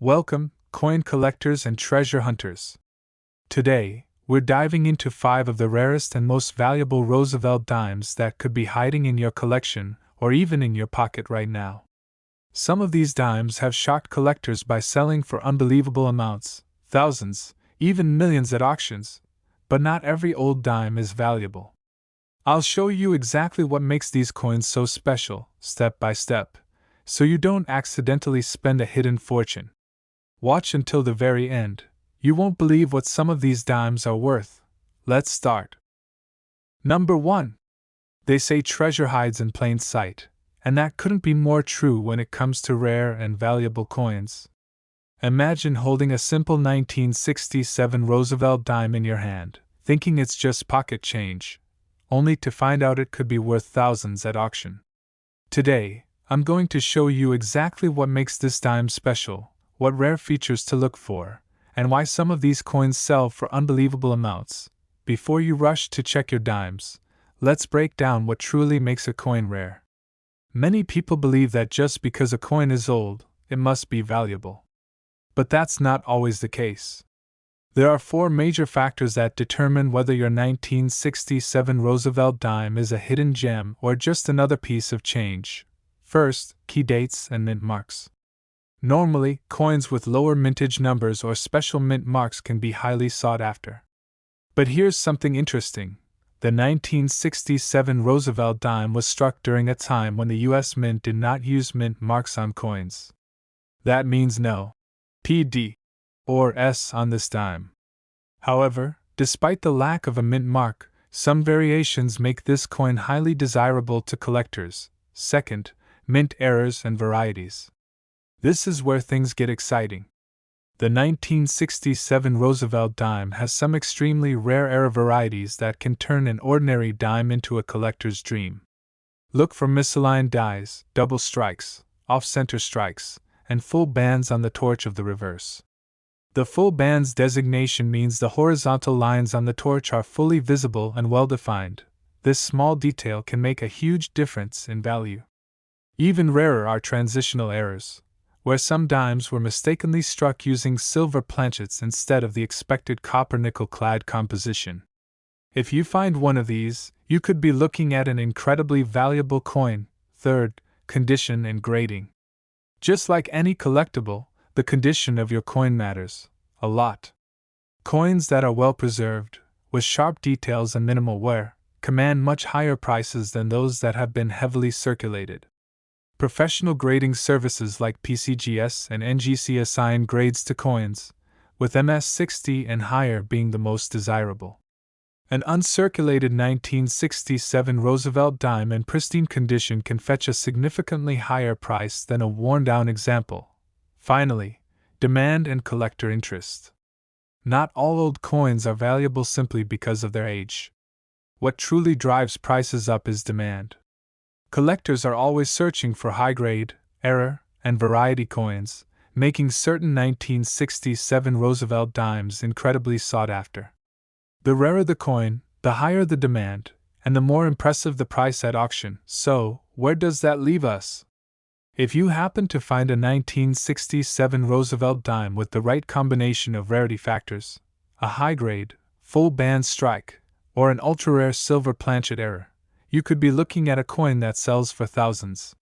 Welcome, coin collectors and treasure hunters. Today, we're diving into 5 of the rarest and most valuable Roosevelt dimes that could be hiding in your collection or even in your pocket right now. Some of these dimes have shocked collectors by selling for unbelievable amounts, thousands, even millions at auctions, but not every old dime is valuable. I'll show you exactly what makes these coins so special, step by step, so you don't accidentally spend a hidden fortune. Watch until the very end. You won't believe what some of these dimes are worth. Let's start. Number 1. They say treasure hides in plain sight, and that couldn't be more true when it comes to rare and valuable coins. Imagine holding a simple 1967 Roosevelt dime in your hand, thinking it's just pocket change, only to find out it could be worth thousands at auction. Today, I'm going to show you exactly what makes this dime special, what rare features to look for, and why some of these coins sell for unbelievable amounts. Before you rush to check your dimes, let's break down what truly makes a coin rare. Many people believe that just because a coin is old, it must be valuable. But that's not always the case. There are 4 major factors that determine whether your 1967 Roosevelt dime is a hidden gem or just another piece of change. First, key dates and mint marks. Normally, coins with lower mintage numbers or special mint marks can be highly sought after. But here's something interesting. The 1967 Roosevelt dime was struck during a time when the U.S. Mint did not use mint marks on coins. That means no PD or S on this dime. However, despite the lack of a mint mark, some variations make this coin highly desirable to collectors. Second, mint errors and varieties. This is where things get exciting. The 1967 Roosevelt dime has some extremely rare error varieties that can turn an ordinary dime into a collector's dream. Look for misaligned dies, double strikes, off-center strikes, and full bands on the torch of the reverse. The full bands designation means the horizontal lines on the torch are fully visible and well-defined. This small detail can make a huge difference in value. Even rarer are transitional errors, where some dimes were mistakenly struck using silver planchets instead of the expected copper-nickel clad composition. If you find one of these, you could be looking at an incredibly valuable coin. Third, condition and grading. Just like any collectible, the condition of your coin matters a lot. Coins that are well preserved, with sharp details and minimal wear, command much higher prices than those that have been heavily circulated. Professional grading services like PCGS and NGC assign grades to coins, with MS60 and higher being the most desirable. An uncirculated 1967 Roosevelt dime in pristine condition can fetch a significantly higher price than a worn-down example. Finally, demand and collector interest. Not all old coins are valuable simply because of their age. What truly drives prices up is demand. Collectors are always searching for high-grade, error, and variety coins, making certain 1967 Roosevelt dimes incredibly sought after. The rarer the coin, the higher the demand, and the more impressive the price at auction. So, where does that leave us? If you happen to find a 1967 Roosevelt dime with the right combination of rarity factors, a high-grade, full-band strike, or an ultra-rare silver planchet error, you could be looking at a coin that sells for thousands.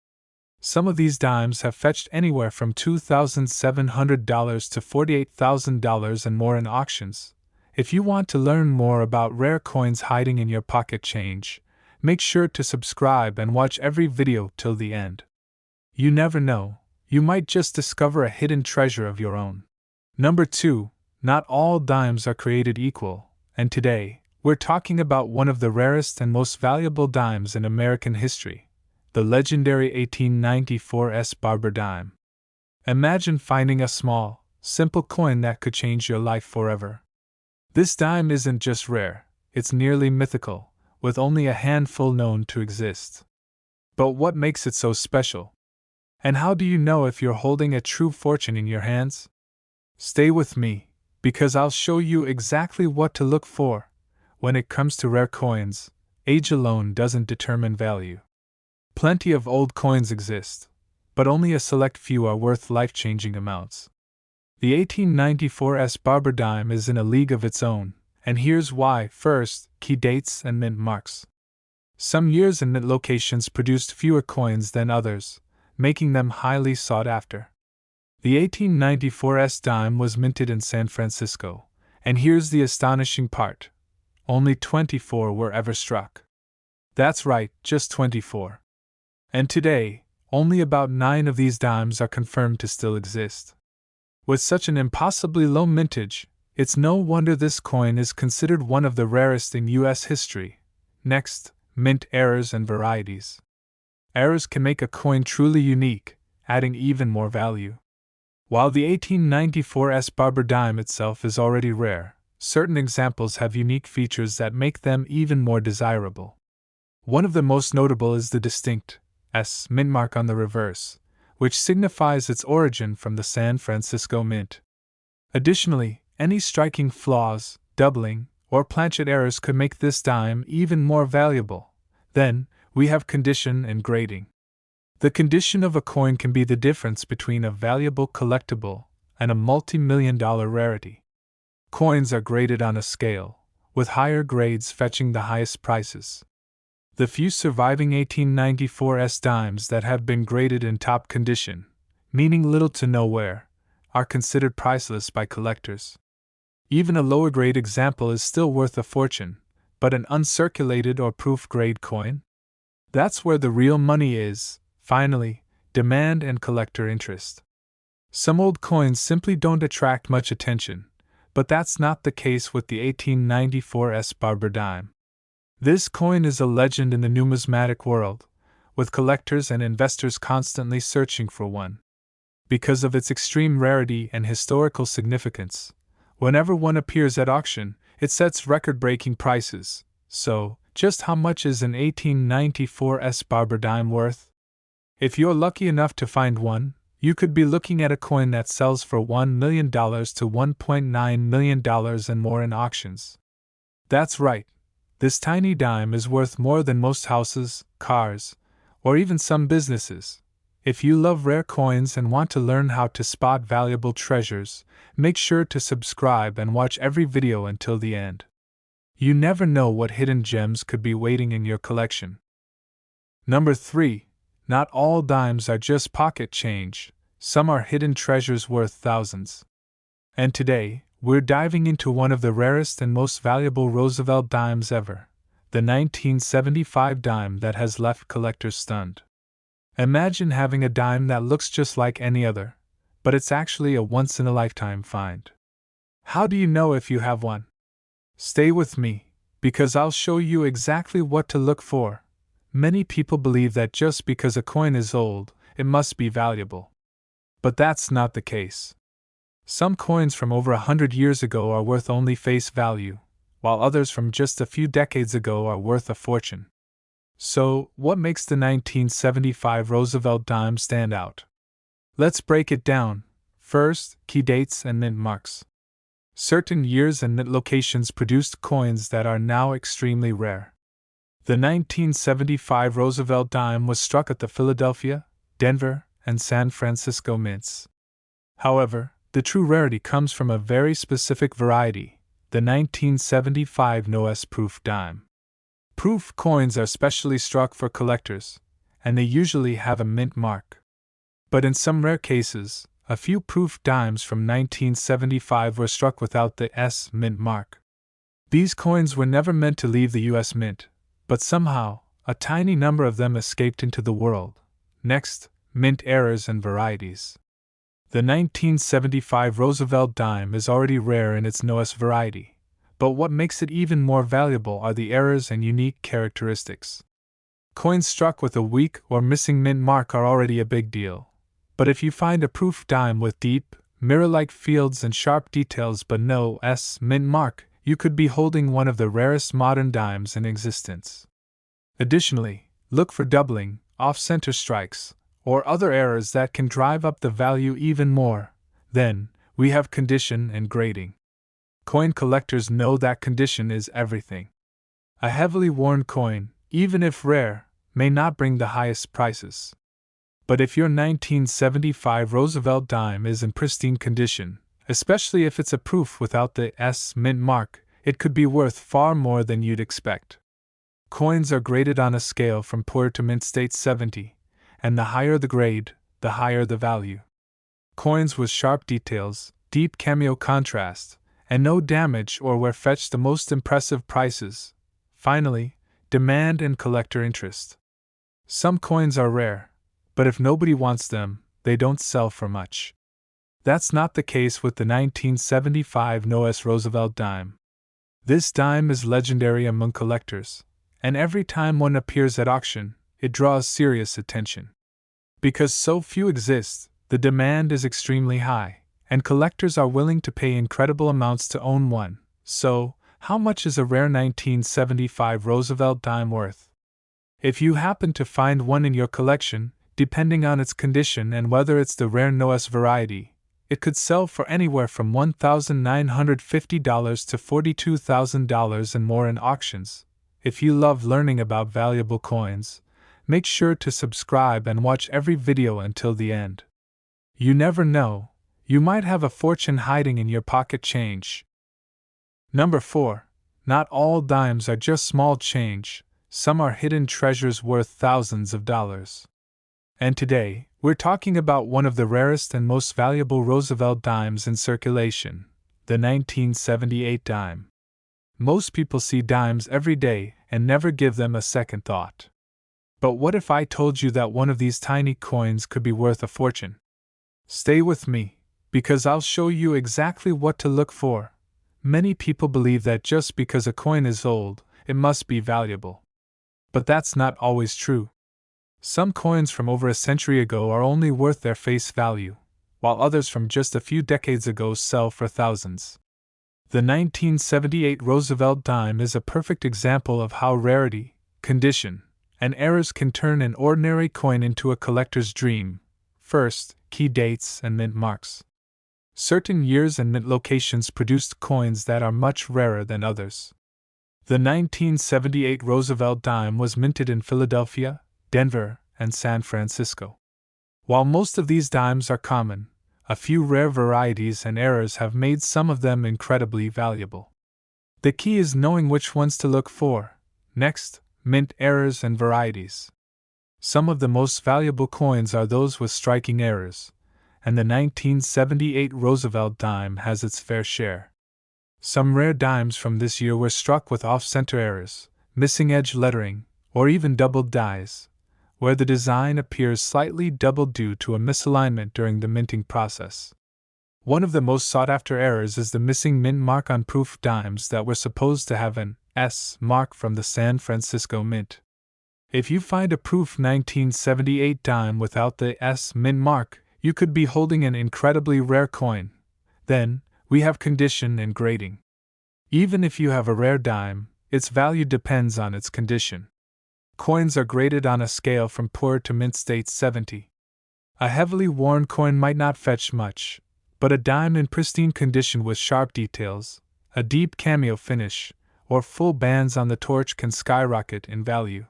Some of these dimes have fetched anywhere from $2,700 to $48,000 and more in auctions. If you want to learn more about rare coins hiding in your pocket change, make sure to subscribe and watch every video till the end. You never know, you might just discover a hidden treasure of your own. Number 2. Not all dimes are created equal, and today, we're talking about one of the rarest and most valuable dimes in American history, the legendary 1894 S Barber dime. Imagine finding a small, simple coin that could change your life forever. This dime isn't just rare, it's nearly mythical, with only a handful known to exist. But what makes it so special? And how do you know if you're holding a true fortune in your hands? Stay with me, because I'll show you exactly what to look for. When it comes to rare coins, age alone doesn't determine value. Plenty of old coins exist, but only a select few are worth life-changing amounts. The 1894 S Barber dime is in a league of its own, and here's why. First, key dates and mint marks. Some years and mint locations produced fewer coins than others, making them highly sought after. The 1894 S dime was minted in San Francisco, and here's the astonishing part: only 24 were ever struck. That's right, just 24. And today, only about 9 of these dimes are confirmed to still exist. With such an impossibly low mintage, it's no wonder this coin is considered one of the rarest in U.S. history. Next, mint errors and varieties. Errors can make a coin truly unique, adding even more value. While the 1894 S Barber dime itself is already rare, certain examples have unique features that make them even more desirable. One of the most notable is the distinct S mint mark on the reverse, which signifies its origin from the San Francisco Mint. Additionally, any striking flaws, doubling, or planchet errors could make this dime even more valuable. Then, we have condition and grading. The condition of a coin can be the difference between a valuable collectible and a multi-million-dollar rarity. Coins are graded on a scale, with higher grades fetching the highest prices. The few surviving 1894 S dimes that have been graded in top condition, meaning little to no wear, are considered priceless by collectors. Even a lower grade example is still worth a fortune, but an uncirculated or proof grade coin? That's where the real money is. Finally, demand and collector interest. Some old coins simply don't attract much attention, but that's not the case with the 1894 S Barber dime. This coin is a legend in the numismatic world, with collectors and investors constantly searching for one. Because of its extreme rarity and historical significance, whenever one appears at auction, it sets record-breaking prices. So, just how much is an 1894 S Barber dime worth? If you're lucky enough to find one, you could be looking at a coin that sells for $1 million to $1.9 million and more in auctions. That's right. This tiny dime is worth more than most houses, cars, or even some businesses. If you love rare coins and want to learn how to spot valuable treasures, make sure to subscribe and watch every video until the end. You never know what hidden gems could be waiting in your collection. Number 3. Not all dimes are just pocket change, some are hidden treasures worth thousands. And today, we're diving into one of the rarest and most valuable Roosevelt dimes ever, the 1975 dime that has left collectors stunned. Imagine having a dime that looks just like any other, but it's actually a once-in-a-lifetime find. How do you know if you have one? Stay with me, because I'll show you exactly what to look for. Many people believe that just because a coin is old, it must be valuable. But that's not the case. Some coins from over 100 years ago are worth only face value, while others from just a few decades ago are worth a fortune. So, what makes the 1975 Roosevelt dime stand out? Let's break it down. First, key dates and mint marks. Certain years and mint locations produced coins that are now extremely rare. The 1975 Roosevelt dime was struck at the Philadelphia, Denver, and San Francisco mints. However, the true rarity comes from a very specific variety, the 1975 no-S proof dime. Proof coins are specially struck for collectors, and they usually have a mint mark. But in some rare cases, a few proof dimes from 1975 were struck without the S mint mark. These coins were never meant to leave the U.S. Mint, but somehow, a tiny number of them escaped into the world. Next, mint errors and varieties. The 1975 Roosevelt dime is already rare in its no-S variety, but what makes it even more valuable are the errors and unique characteristics. Coins struck with a weak or missing mint mark are already a big deal, but if you find a proof dime with deep, mirror-like fields and sharp details but no S mint mark, you could be holding one of the rarest modern dimes in existence. Additionally, look for doubling, off-center strikes, or other errors that can drive up the value even more. Then, we have condition and grading. Coin collectors know that condition is everything. A heavily worn coin, even if rare, may not bring the highest prices. But if your 1975 Roosevelt dime is in pristine condition, Especially if it's a proof without the S mint mark, it could be worth far more than you'd expect. Coins are graded on a scale from poor to mint state 70, and the higher the grade, the higher the value. Coins with sharp details, deep cameo contrast, and no damage or wear fetch the most impressive prices. Finally, demand and collector interest. Some coins are rare, but if nobody wants them, they don't sell for much. That's not the case with the 1975 S Roosevelt dime. This dime is legendary among collectors, and every time one appears at auction, it draws serious attention. Because so few exist, the demand is extremely high, and collectors are willing to pay incredible amounts to own one. So, how much is a rare 1975 Roosevelt dime worth? If you happen to find one in your collection, depending on its condition and whether it's the rare NOS variety, it could sell for anywhere from $1,950 to $42,000 and more in auctions. If you love learning about valuable coins, make sure to subscribe and watch every video until the end. You never know, you might have a fortune hiding in your pocket change. Number 4. Not all dimes are just small change, some are hidden treasures worth thousands of dollars. And today, we're talking about one of the rarest and most valuable Roosevelt dimes in circulation, the 1978 dime. Most people see dimes every day and never give them a second thought. But what if I told you that one of these tiny coins could be worth a fortune? Stay with me, because I'll show you exactly what to look for. Many people believe that just because a coin is old, it must be valuable. But that's not always true. Some coins from over a century ago are only worth their face value, while others from just a few decades ago sell for thousands. The 1978 Roosevelt dime is a perfect example of how rarity, condition, and errors can turn an ordinary coin into a collector's dream. First, key dates and mint marks. Certain years and mint locations produced coins that are much rarer than others. The 1978 Roosevelt dime was minted in Philadelphia, Denver, and San Francisco. While most of these dimes are common, a few rare varieties and errors have made some of them incredibly valuable. The key is knowing which ones to look for. Next, mint errors and varieties. Some of the most valuable coins are those with striking errors, and the 1978 Roosevelt dime has its fair share. Some rare dimes from this year were struck with off-center errors, missing edge lettering, or even doubled dies, where the design appears slightly doubled due to a misalignment during the minting process. One of the most sought-after errors is the missing mint mark on proof dimes that were supposed to have an S mark from the San Francisco Mint. If you find a proof 1978 dime without the S mint mark, you could be holding an incredibly rare coin. Then, we have condition and grading. Even if you have a rare dime, its value depends on its condition. Coins are graded on a scale from poor to mint state 70. A heavily worn coin might not fetch much, but a dime in pristine condition with sharp details, a deep cameo finish, or full bands on the torch can skyrocket in value.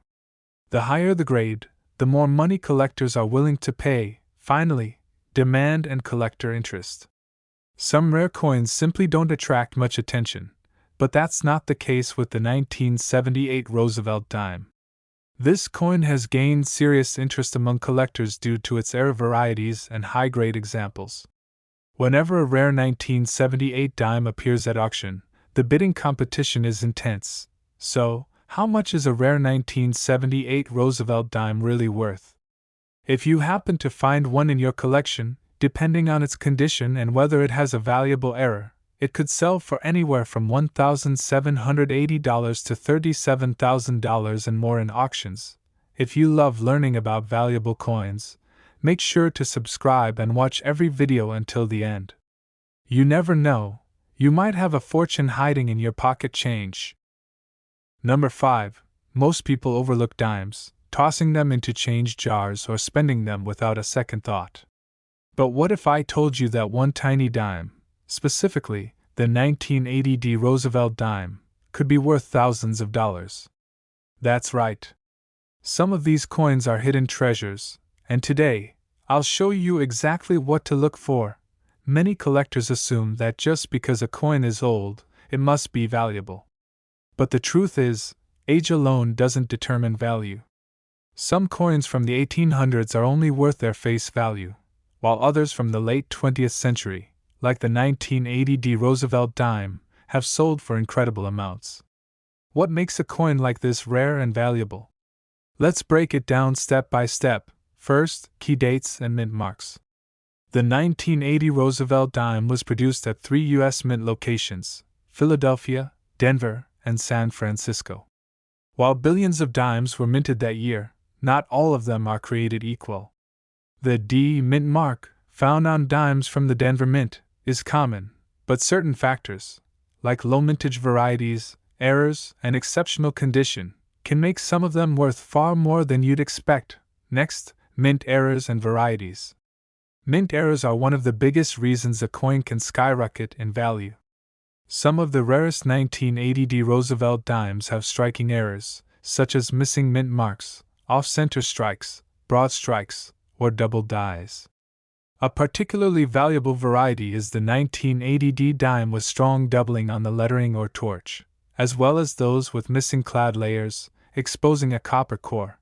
The higher the grade, the more money collectors are willing to pay. Finally, demand and collector interest. Some rare coins simply don't attract much attention, but that's not the case with the 1978 Roosevelt dime. This coin has gained serious interest among collectors due to its rare varieties and high-grade examples. Whenever a rare 1978 dime appears at auction, the bidding competition is intense. So, how much is a rare 1978 Roosevelt dime really worth? If you happen to find one in your collection, depending on its condition and whether it has a valuable error, it could sell for anywhere from $1,780 to $37,000 and more in auctions. If you love learning about valuable coins, make sure to subscribe and watch every video until the end. You never know, you might have a fortune hiding in your pocket change. Number 5. Most people overlook dimes, tossing them into change jars or spending them without a second thought. But what if I told you that one tiny dime, specifically, the 1980 D Roosevelt dime, could be worth thousands of dollars? That's right. Some of these coins are hidden treasures, and today, I'll show you exactly what to look for. Many collectors assume that just because a coin is old, it must be valuable. But the truth is, age alone doesn't determine value. Some coins from the 1800s are only worth their face value, while others from the late 20th century, like the 1980 D Roosevelt Dime, have sold for incredible amounts. What makes a coin like this rare and valuable? Let's break it down step by step. First, key dates and mint marks. The 1980 Roosevelt Dime was produced at 3 U.S. mint locations: Philadelphia, Denver, and San Francisco. While billions of dimes were minted that year, not all of them are created equal. The D mint mark, found on dimes from the Denver Mint, is common, but certain factors, like low mintage varieties, errors, and exceptional condition, can make some of them worth far more than you'd expect. Next, mint errors and varieties. Mint errors are one of the biggest reasons a coin can skyrocket in value. Some of the rarest 1980 D Roosevelt dimes have striking errors, such as missing mint marks, off-center strikes, broad strikes, or double dies. A particularly valuable variety is the 1980 D dime with strong doubling on the lettering or torch, as well as those with missing clad layers, exposing a copper core.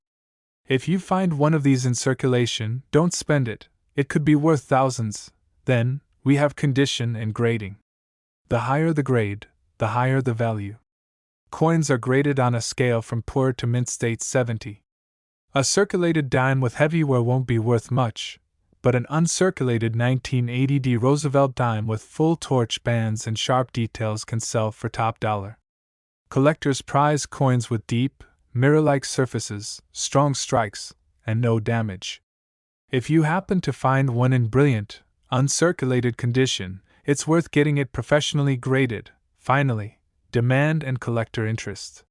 If you find one of these in circulation, don't spend it. It could be worth thousands. Then, we have condition and grading. The higher the grade, the higher the value. Coins are graded on a scale from poor to mint state 70. A circulated dime with heavy wear won't be worth much, but an uncirculated 1980 D Roosevelt dime with full torch bands and sharp details can sell for top dollar. Collectors prize coins with deep, mirror-like surfaces, strong strikes, and no damage. If you happen to find one in brilliant, uncirculated condition, it's worth getting it professionally graded. Finally, demand and collector interest.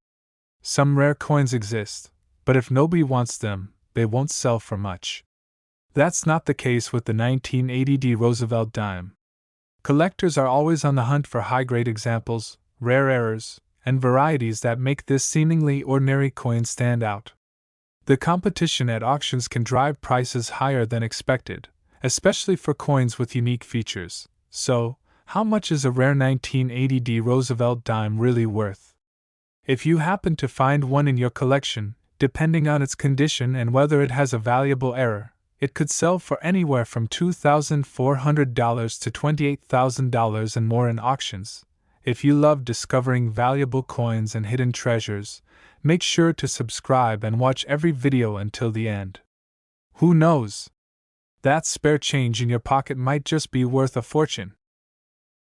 Some rare coins exist, but if nobody wants them, they won't sell for much. That's not the case with the 1980 D Roosevelt dime. Collectors are always on the hunt for high-grade examples, rare errors, and varieties that make this seemingly ordinary coin stand out. The competition at auctions can drive prices higher than expected, especially for coins with unique features. So, how much is a rare 1980 D Roosevelt dime really worth? If you happen to find one in your collection, depending on its condition and whether it has a valuable error, it could sell for anywhere from $2,400 to $28,000 and more in auctions. If you love discovering valuable coins and hidden treasures, make sure to subscribe and watch every video until the end. Who knows? That spare change in your pocket might just be worth a fortune.